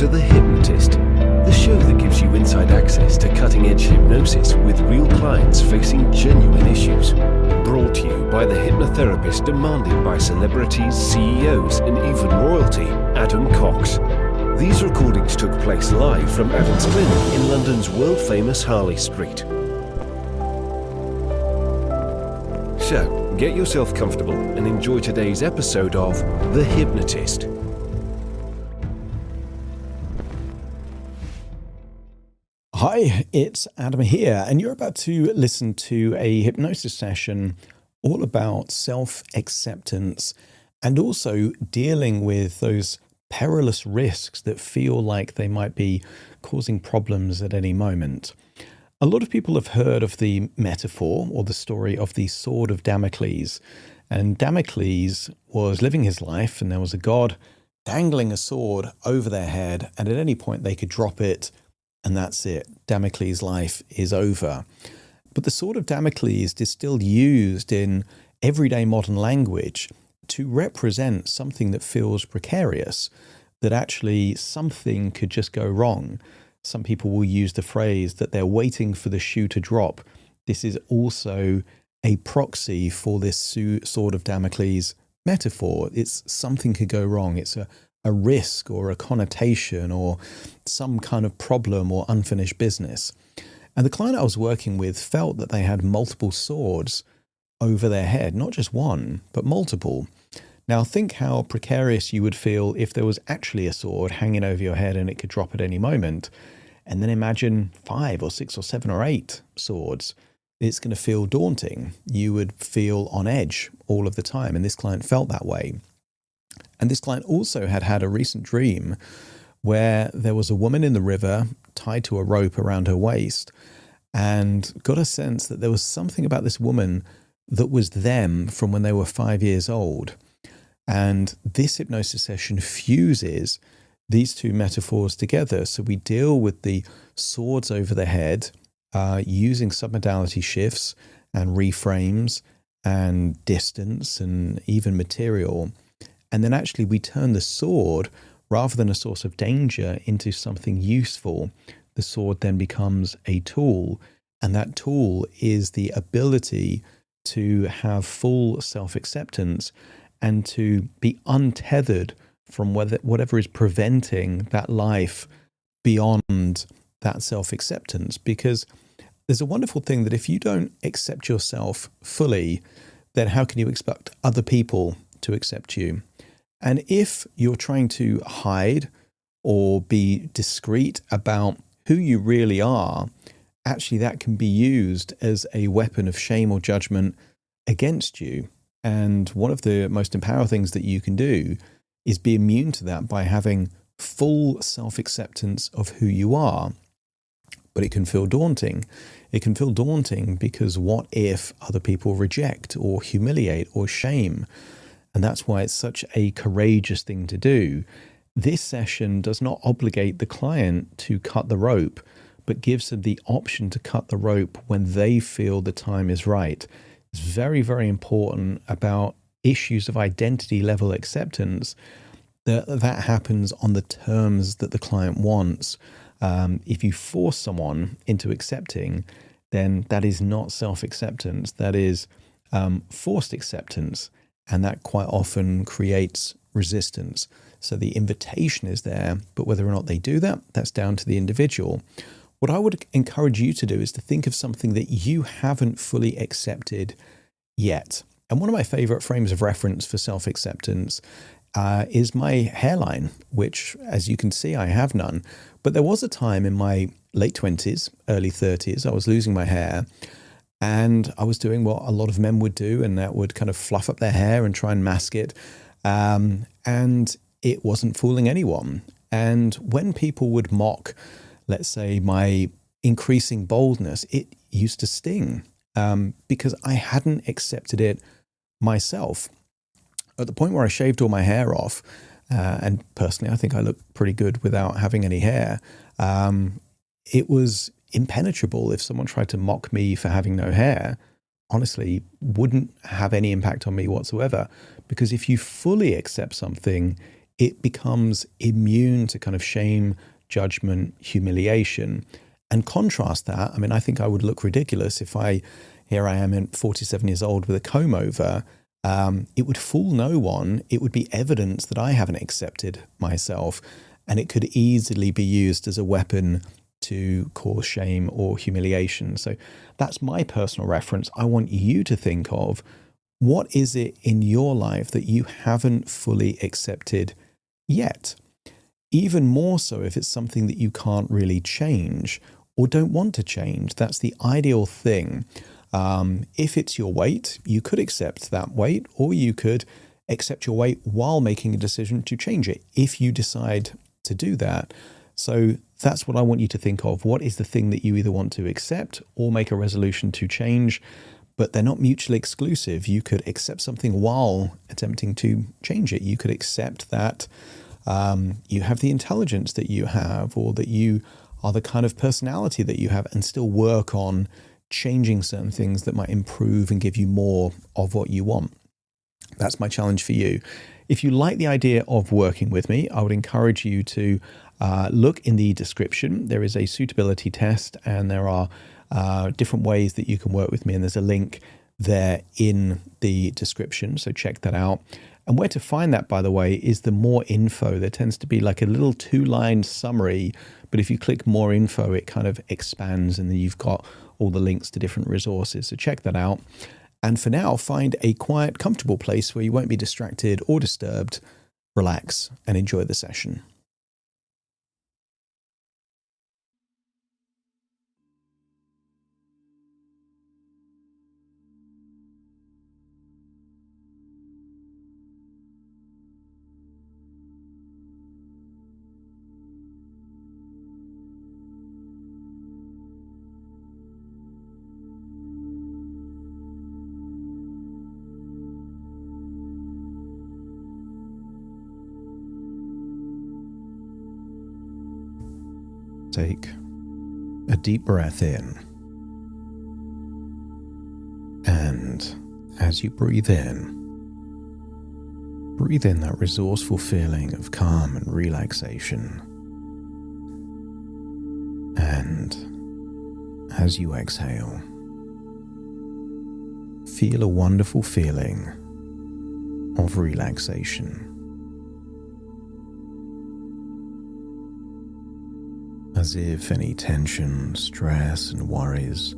to The Hypnotist, the show that gives you inside access to cutting-edge hypnosis with real clients facing genuine issues. Brought to you by the hypnotherapist demanded by celebrities, CEOs, and even royalty, Adam Cox. These recordings took place live from Adam's clinic in London's world-famous Harley Street. So, get yourself comfortable and enjoy today's episode of The Hypnotist. Hi, it's Adam here, and you're about to listen to a hypnosis session all about self-acceptance and also dealing with those perilous risks that feel like they might be causing problems at any moment. A lot of people have heard of the metaphor or the story of the sword of Damocles, and Damocles was living his life, and there was a god dangling a sword over their head, and at any point they could drop it, and that's it. Damocles' life is over. But the sword of Damocles is still used in everyday modern language to represent something that feels precarious, that actually something could just go wrong. Some people will use the phrase that they're waiting for the shoe to drop. This is also a proxy for this sword of Damocles metaphor. It's something could go wrong. It's a risk or a connotation or some kind of problem or unfinished business. And the client I was working with felt that they had multiple swords over their head, not just one, but multiple. Now think how precarious you would feel if there was actually a sword hanging over your head and it could drop at any moment. And then imagine 5 or 6 or 7 or 8 swords. It's going to feel daunting. You would feel on edge all of the time. And this client felt that way. And this client also had a recent dream where there was a woman in the river tied to a rope around her waist, and got a sense that there was something about this woman that was them from when they were 5 years old. And this hypnosis session fuses these two metaphors together. So we deal with the swords over the head using submodality shifts and reframes and distance and even material. And then actually we turn the sword, rather than a source of danger, into something useful. The sword then becomes a tool, and that tool is the ability to have full self-acceptance and to be untethered from whatever is preventing that life beyond that self-acceptance. Because there's a wonderful thing that if you don't accept yourself fully, then how can you expect other people to accept you? And if you're trying to hide or be discreet about who you really are, actually that can be used as a weapon of shame or judgment against you. And one of the most empowering things that you can do is be immune to that by having full self-acceptance of who you are. But it can feel daunting. It can feel daunting because what if other people reject or humiliate or shame? And that's why it's such a courageous thing to do. This session does not obligate the client to cut the rope, but gives them the option to cut the rope when they feel the time is right. It's very, very important about issues of identity level acceptance that happens on the terms that the client wants. If you force someone into accepting, then that is not self-acceptance. That is forced acceptance. And that quite often creates resistance. So the invitation is there, but whether or not they do that, that's down to the individual. What I would encourage you to do is to think of something that you haven't fully accepted yet. And one of my favorite frames of reference for self-acceptance is my hairline, which, as you can see, I have none. But there was a time in my late 20s, early 30s, I was losing my hair. And I was doing what a lot of men would do, and that would kind of fluff up their hair and try and mask it. And it wasn't fooling anyone. And when people would mock, let's say, my increasing boldness, it used to sting because I hadn't accepted it myself. At the point where I shaved all my hair off, and personally I think I look pretty good without having any hair, it was impenetrable. If someone tried to mock me for having no hair, honestly, wouldn't have any impact on me whatsoever. Because if you fully accept something, it becomes immune to kind of shame, judgment, humiliation. And contrast that, I mean, I think I would look ridiculous if here I am at 47 years old with a comb over. It would fool no one. It would be evidence that I haven't accepted myself, and it could easily be used as a weapon to cause shame or humiliation. So that's my personal reference. I want you to think of, what is it in your life that you haven't fully accepted yet? Even more so if it's something that you can't really change or don't want to change. That's the ideal thing. If it's your weight, you could accept that weight, or you could accept your weight while making a decision to change it if you decide to do that. So that's what I want you to think of. What is the thing that you either want to accept or make a resolution to change? But they're not mutually exclusive. You could accept something while attempting to change it. You could accept that you have the intelligence that you have, or that you are the kind of personality that you have, and still work on changing certain things that might improve and give you more of what you want. That's my challenge for you. If you like the idea of working with me, I would encourage you to look in the description. There is a suitability test, and there are different ways that you can work with me, and there's a link there in the description, so check that out. And where to find that, by the way, is the more info. There tends to be like a little 2-line summary, but if you click more info, it kind of expands, and then you've got all the links to different resources. So check that out. And for now, find a quiet, comfortable place where you won't be distracted or disturbed. Relax and enjoy the session. Take a deep breath in, and as you breathe in that resourceful feeling of calm and relaxation. And as you exhale, feel a wonderful feeling of relaxation. As if any tension, stress, and worries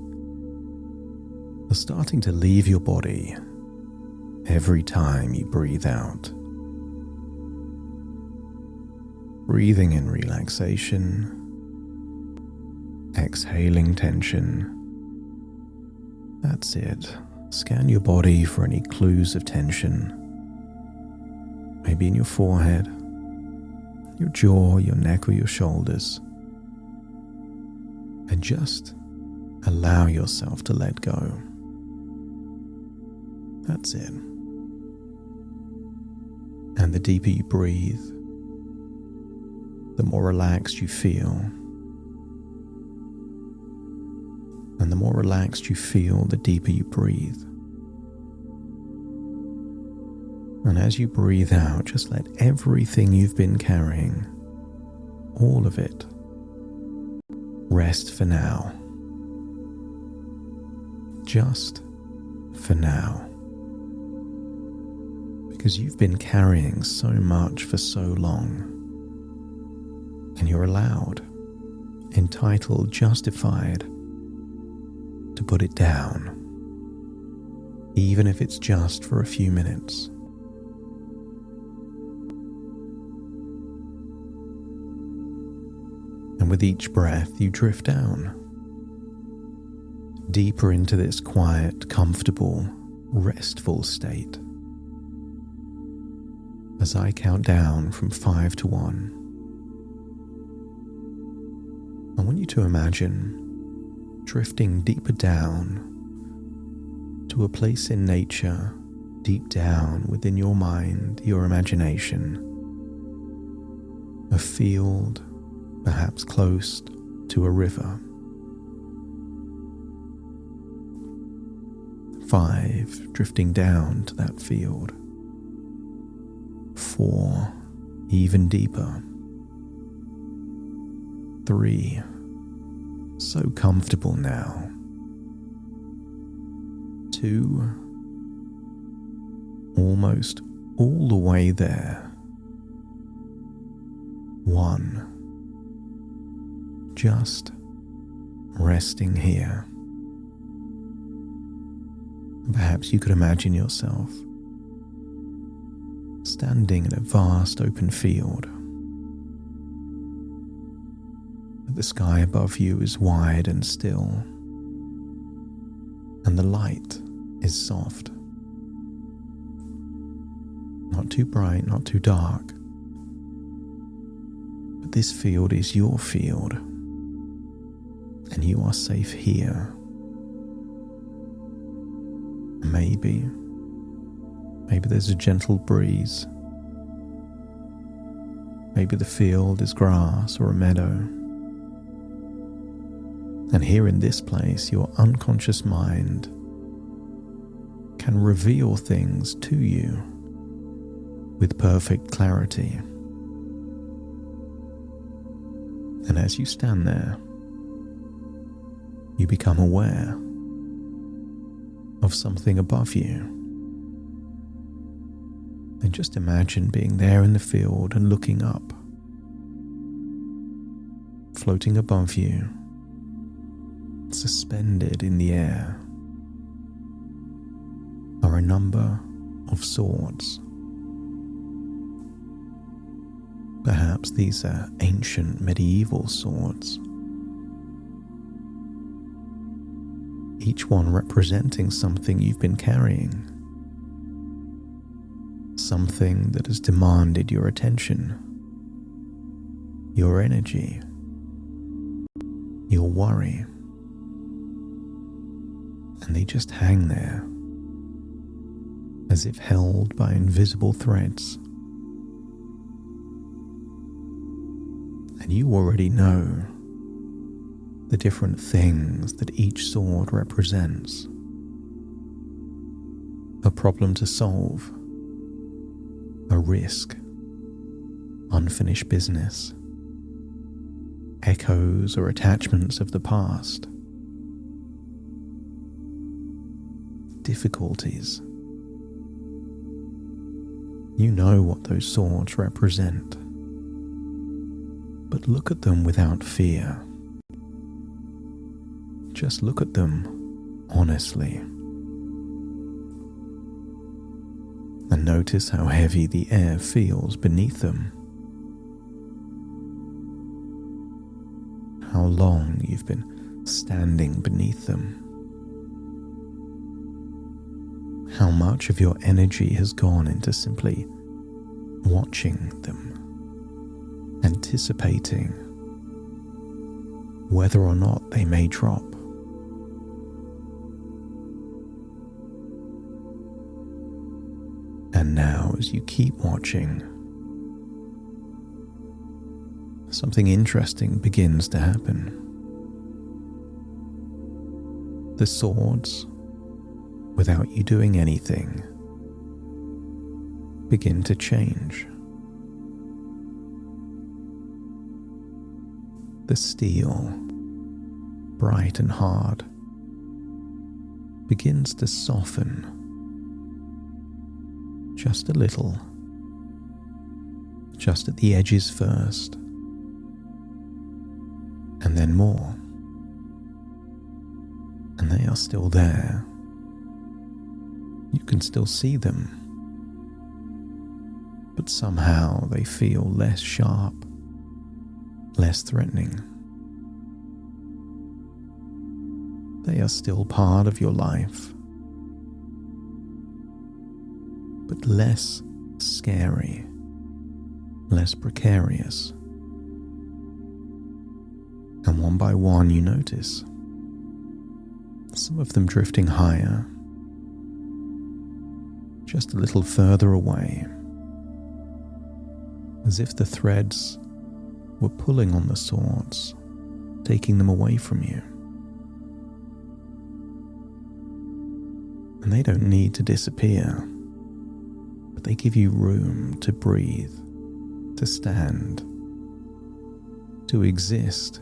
are starting to leave your body every time you breathe out. Breathing in relaxation, exhaling tension. That's it. Scan your body for any clues of tension. Maybe in your forehead, your jaw, your neck, or your shoulders. And just allow yourself to let go. That's it. And the deeper you breathe, the more relaxed you feel. And the more relaxed you feel, the deeper you breathe. And as you breathe out, just let everything you've been carrying, all of it, rest for now. Just for now. Because you've been carrying so much for so long. And you're allowed, entitled, justified to put it down. Even if it's just for a few minutes. And with each breath, you drift down, deeper into this quiet, comfortable, restful state. As I count down from 5 to 1, I want you to imagine drifting deeper down to a place in nature, deep down within your mind, your imagination, a field, perhaps close to a river. 5, drifting down to that field. 4, even deeper. 3. So comfortable now. 2. Almost all the way there. 1. Just resting here. Perhaps you could imagine yourself standing in a vast open field. The sky above you is wide and still, and the light is soft. Not too bright, not too dark. But this field is your field, and you are safe here. Maybe there's a gentle breeze. Maybe the field is grass or a meadow. And here in this place, your unconscious mind can reveal things to you with perfect clarity. And as you stand there, you become aware of something above you. And just imagine being there in the field and looking up. Floating above you, suspended in the air, are a number of swords. Perhaps these are ancient medieval swords, each one representing something you've been carrying, something that has demanded your attention, your energy, your worry, and they just hang there as if held by invisible threads. And you already know the different things that each sword represents. A problem to solve, a risk, unfinished business, echoes or attachments of the past, difficulties. You know what those swords represent, but look at them without fear. Just look at them honestly. And notice how heavy the air feels beneath them. How long you've been standing beneath them. How much of your energy has gone into simply watching them, anticipating whether or not they may drop. And now, as you keep watching, something interesting begins to happen. The swords, without you doing anything, begin to change. The steel, bright and hard, begins to soften just a little, just at the edges first, and then more. And they are still there. You can still see them, but somehow they feel less sharp, less threatening. They are still part of your life, but less scary, less precarious. And one by one you notice some of them drifting higher, just a little further away, as if the threads were pulling on the swords, taking them away from you. And they don't need to disappear, but they give you room to breathe, to stand, to exist,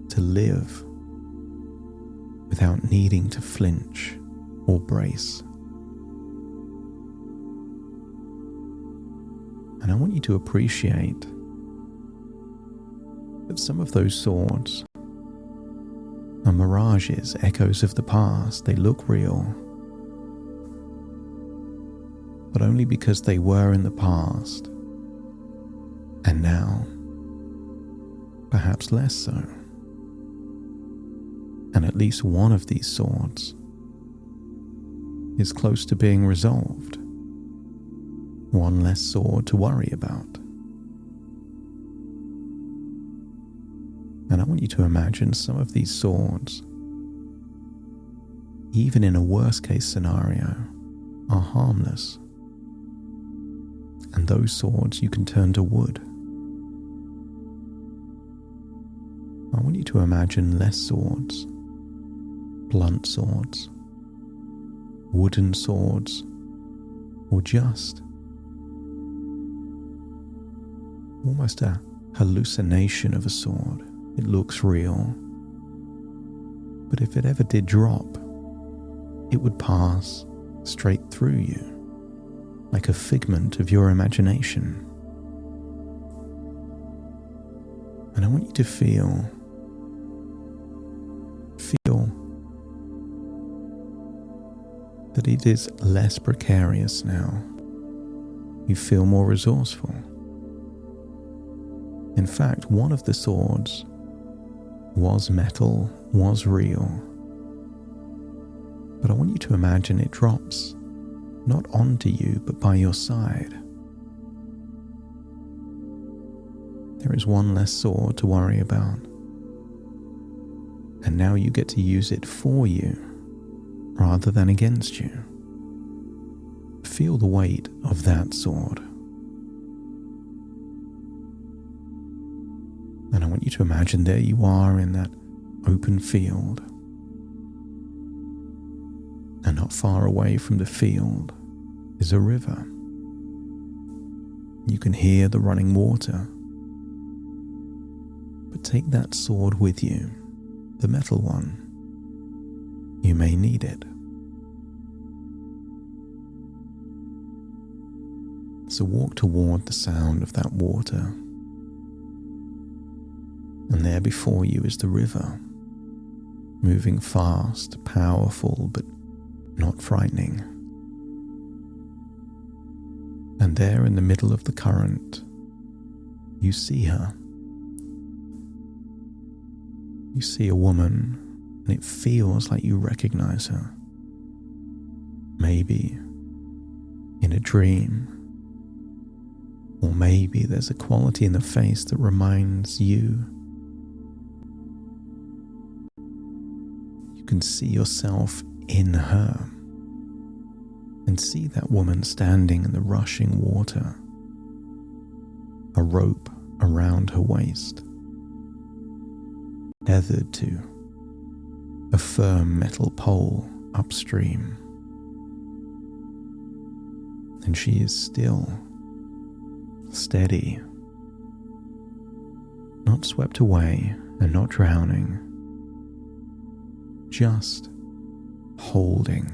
to live without needing to flinch or brace. And I want you to appreciate that some of those swords are mirages, echoes of the past. They look real, but only because they were in the past, and now, perhaps less so. And at least one of these swords is close to being resolved. One less sword to worry about. And I want you to imagine some of these swords, even in a worst case scenario, are harmless. And those swords you can turn to wood. I want you to imagine less swords, blunt swords, wooden swords, or just almost a hallucination of a sword. It looks real, but if it ever did drop, it would pass straight through you, like a figment of your imagination. And I want you to feel that it is less precarious now. You feel more resourceful. In fact, one of the swords was metal, was real. But I want you to imagine it drops, not onto you, but by your side. There is one less sword to worry about. And now you get to use it for you, rather than against you. Feel the weight of that sword. And I want you to imagine there you are in that open field. And not far away from the field is a river. You can hear the running water. But take that sword with you, the metal one. You may need it. So walk toward the sound of that water. And there before you is the river, moving fast, powerful, but not frightening. And there in the middle of the current, you see her. You see a woman, and it feels like you recognize her. Maybe in a dream, or maybe there's a quality in the face that reminds you. You can see yourself in her, and see that woman standing in the rushing water, a rope around her waist, tethered to a firm metal pole upstream. And she is still, steady, not swept away and not drowning, just holding.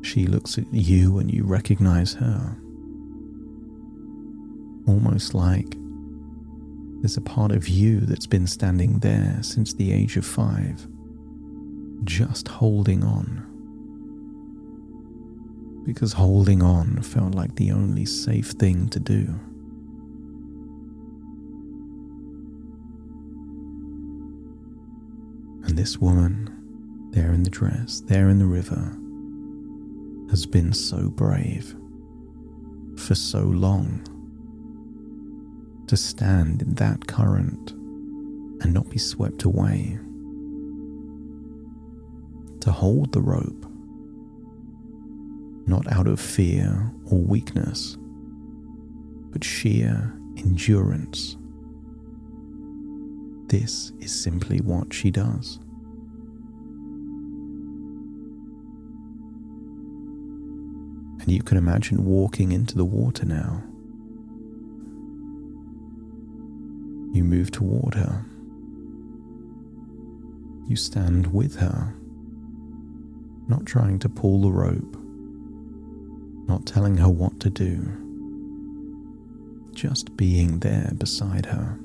She looks at you and you recognize her, almost like there's a part of you that's been standing there since the age of 5, just holding on. Because holding on felt like the only safe thing to do. And this woman, there in the dress, there in the river, has been so brave for so long to stand in that current and not be swept away, to hold the rope, not out of fear or weakness, but sheer endurance. This is simply what she does. And you can imagine walking into the water now. You move toward her. You stand with her, not trying to pull the rope, not telling her what to do, just being there beside her.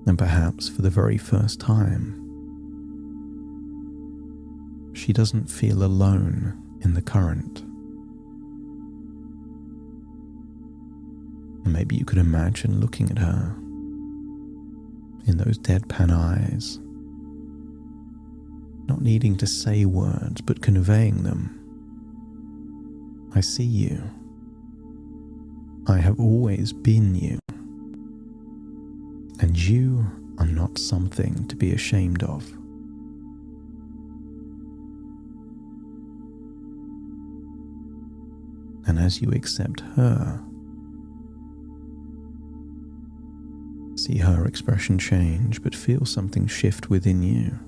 And perhaps for the very first time, she doesn't feel alone in the current. And maybe you could imagine looking at her in those deadpan eyes, not needing to say words, but conveying them. I see you. I have always been you. And you are not something to be ashamed of. And as you accept her, see her expression change, but feel something shift within you.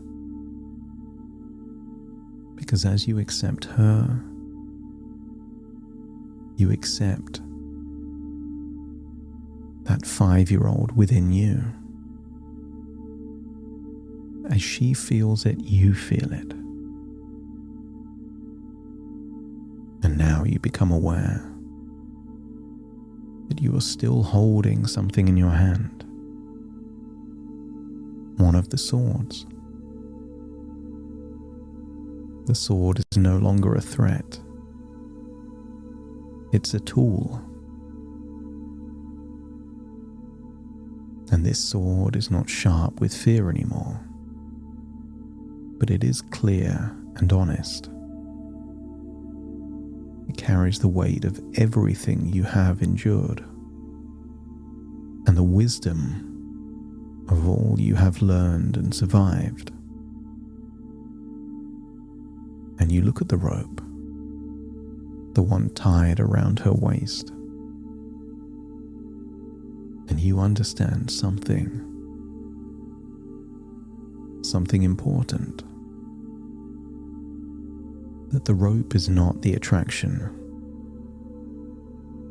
Because as you accept her, you accept that 5-year-old within you. As she feels it, you feel it. And now you become aware that you are still holding something in your hand. One of the swords. The sword is no longer a threat. It's a tool. And this sword is not sharp with fear anymore, but it is clear and honest. It carries the weight of everything you have endured and the wisdom of all you have learned and survived. And you look at the rope, the one tied around her waist, and you understand something important. That the rope is not the attraction.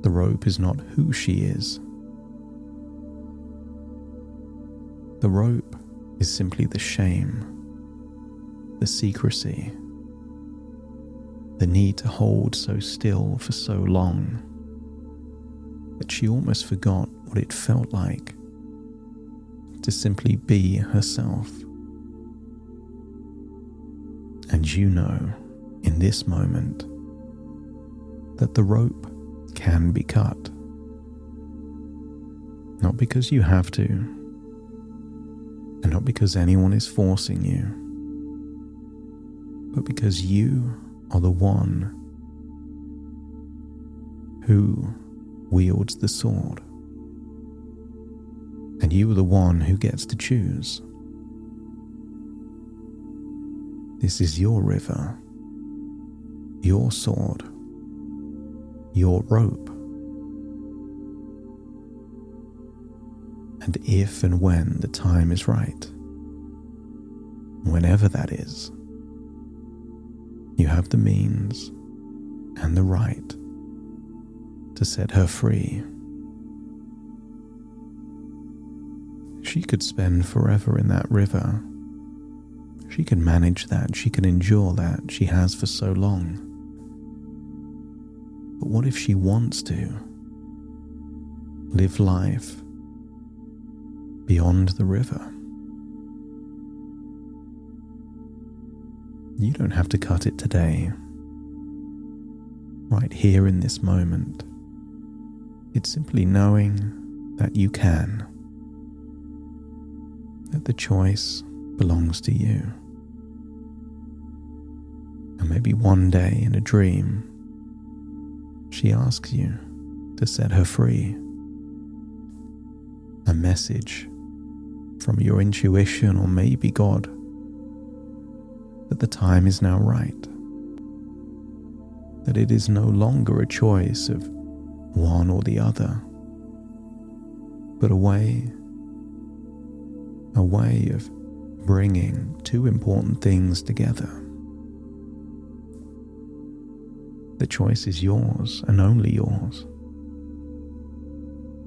The rope is not who she is. The rope is simply the shame, the secrecy, the need to hold so still for so long that she almost forgot what it felt like to simply be herself. And you know, in this moment, that the rope can be cut. Not because you have to, and not because anyone is forcing you, but because you are the one who wields the sword. And you are the one who gets to choose. This is your river, your sword, your rope. And if and when the time is right, whenever that is, you have the means and the right to set her free. She could spend forever in that river. She can manage that. She can endure that. She has for so long. But what if she wants to live life beyond the river? You don't have to cut it today. Right here in this moment. It's simply knowing that you can. That the choice belongs to you. And maybe one day in a dream, she asks you to set her free. A message from your intuition or maybe God that the time is now right. That it is no longer a choice of one or the other, but a way of bringing two important things together. The choice is yours and only yours.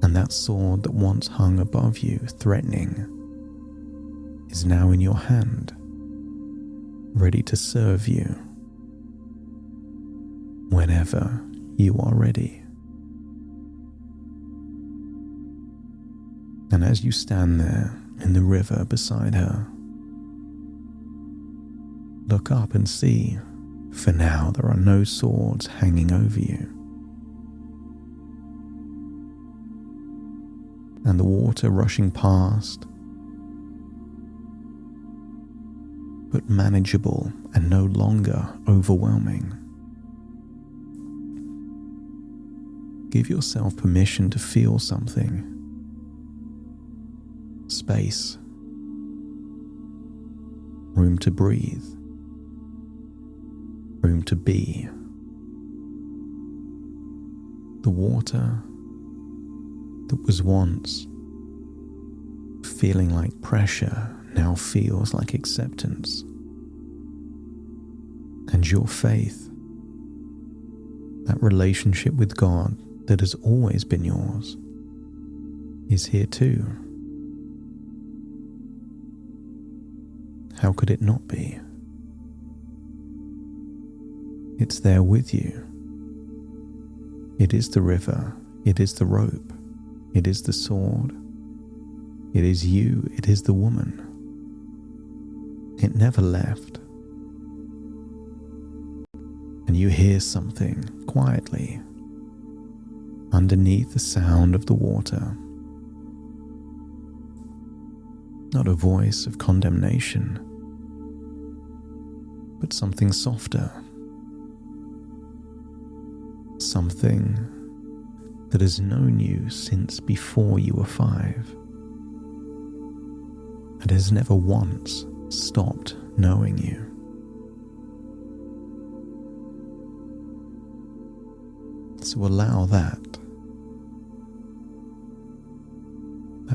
And that sword that once hung above you, threatening, is now in your hand, ready to serve you whenever you are ready. And as you stand there in the river beside her, look up and see, for now there are no swords hanging over you. And the water rushing past, but manageable and no longer overwhelming. Give yourself permission to feel something. Space. Room to breathe. Room to be. The water that was once feeling like pressure now feels like acceptance. And your faith, that relationship with God that has always been yours, is here too. How could it not be? It's there with you. It is the river, it is the rope, it is the sword, it is you, it is the woman. It never left. And you hear something quietly underneath the sound of the water. Not a voice of condemnation, but something softer. Something that has known you since before you were 5 and has never once stopped knowing you. So allow that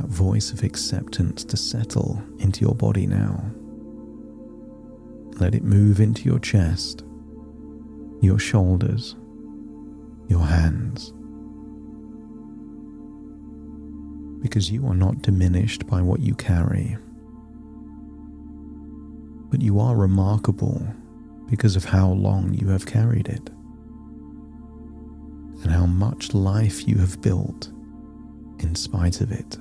voice of acceptance to settle into your body now. Let it move into your chest, your shoulders, your hands. Because you are not diminished by what you carry, but you are remarkable because of how long you have carried it and how much life you have built in spite of it.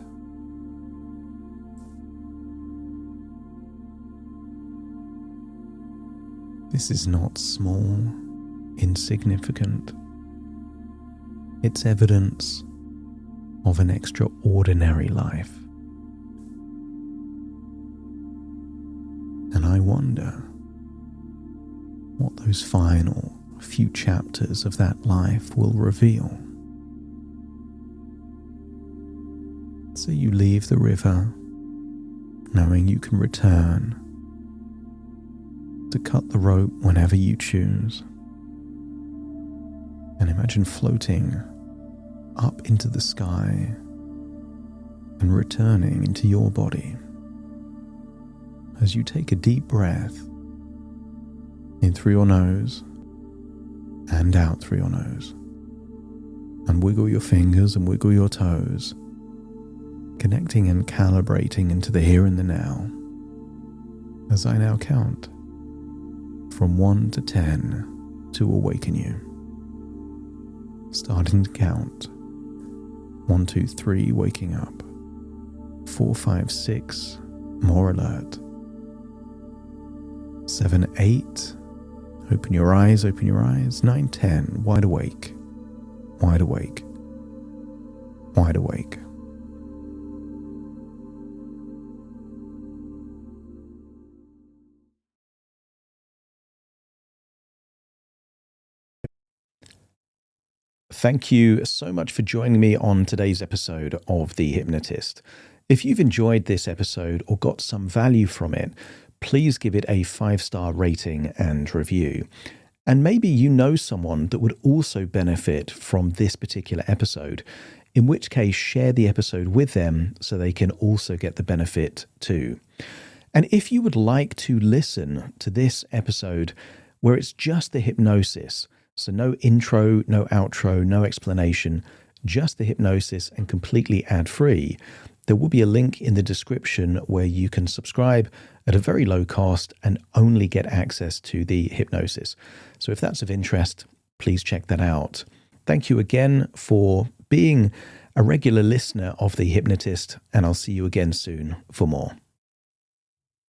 This is not small, insignificant. It's evidence of an extraordinary life. And I wonder what those final few chapters of that life will reveal. So you leave the river, knowing you can return to cut the rope whenever you choose. And imagine floating up into the sky and returning into your body as you take a deep breath in through your nose and out through your nose, and wiggle your fingers and wiggle your toes, connecting and calibrating into the here and the now as I now count from 1 to 10 to awaken you. Starting to count. 1, 2, 3, waking up. 4, 5, 6, more alert. 7, 8, open your eyes, open your eyes. 9, 10, wide awake, wide awake, wide awake. Thank you so much for joining me on today's episode of The Hypnotist. If you've enjoyed this episode or got some value from it, please give it a 5-star rating and review. And maybe you know someone that would also benefit from this particular episode, in which case share the episode with them so they can also get the benefit too. And if you would like to listen to this episode where it's just the hypnosis, So no intro, no outro, no explanation, just the hypnosis and completely ad-free. There will be a link in the description where you can subscribe at a very low cost and only get access to the hypnosis. So if that's of interest, please check that out. Thank you again for being a regular listener of The Hypnotist, and I'll see you again soon for more.